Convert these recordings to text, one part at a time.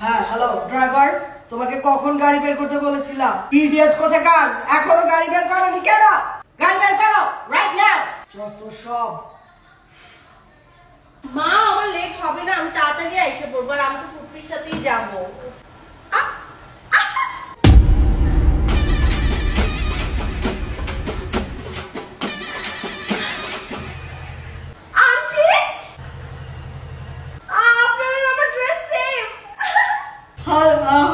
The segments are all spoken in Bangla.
হ্যাঁ হ্যালো ড্রাইভার, তোমাকে কখন গাড়ি বের করতে বলেছিলাম? ইডিয়েট কোথাকার, এখনো গাড়ি বের করোনি কেন? গাড়ি বের করো রাইট নাও। যত সব। মা আমার লেট হবে না, আমি তাড়াতাড়ি এসে পড়বো, আর আমি তো ফুপির সাথেই যাবো। আন্টি, আপনার আমার dress same.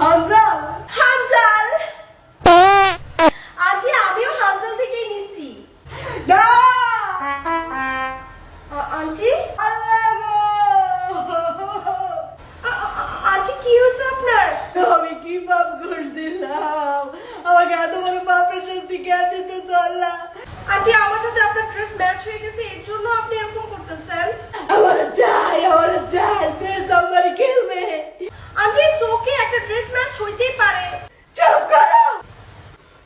Hanzal, Hanzal aunty, আমিও হানজাল থেকেই নিছি। না আন্টি, আল্লাহ গো! আন্টি কি হয়েছে আপনার? আমি কি পাপ করছিলাম? আমাকে এত বড় পাপের শাস্তি কে দিতেছ আল্লাহ? আন্টি, আমার সাথে আপনার ড্রেস ম্যাচ হয়ে গেছে, এর জন্য আপনি এরকম করতেছেন। I wanna die, please somebody kill me! Aunty it's okay, একটা ড্রেস ম্যাচ হইতেই পারে। চুপ করো!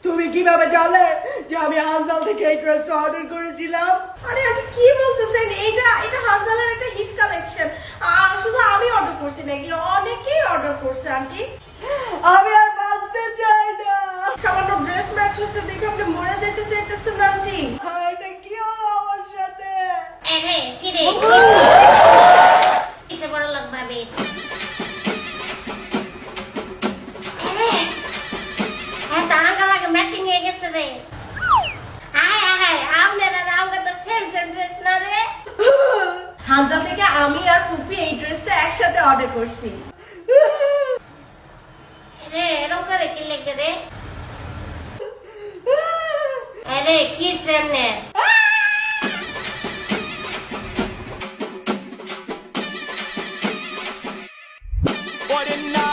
তুমি কিভাবে জানলে যে আমি হানজাল থেকে এই ড্রেসটা অর্ডার করেছিলাম? আরে আন্টি কি বলতেছেন? এটা হানজালের একটা হিট কালেকশন। শুধু আমি অর্ডার করছি নাকি, অনেকেই অর্ডার করছে আন্টি। আমি আর বাঁচতে চাই না। সামান্য ড্রেস ম্যাচ হচ্ছে দেখে আপনি মরে যেতে চাইতেছেন আন্টি। এটা কি হলো আমার সাথে? এরে কি রে কিসে বড় লোক ভাবে এরে হ্যাঁ তাহাঙ্গা লাগে ম্যাচিং হয়ে গেছে রে আয় আয় আমনের আর আমগা তো সেম সেম ড্রেস না রে হানজাল থেকে আমি আর ফুপি এই ড্রেসটা একসাথে অর্ডার করছি। রে এরকম করে কি লেগে রে এরে কি সেমনে What a night.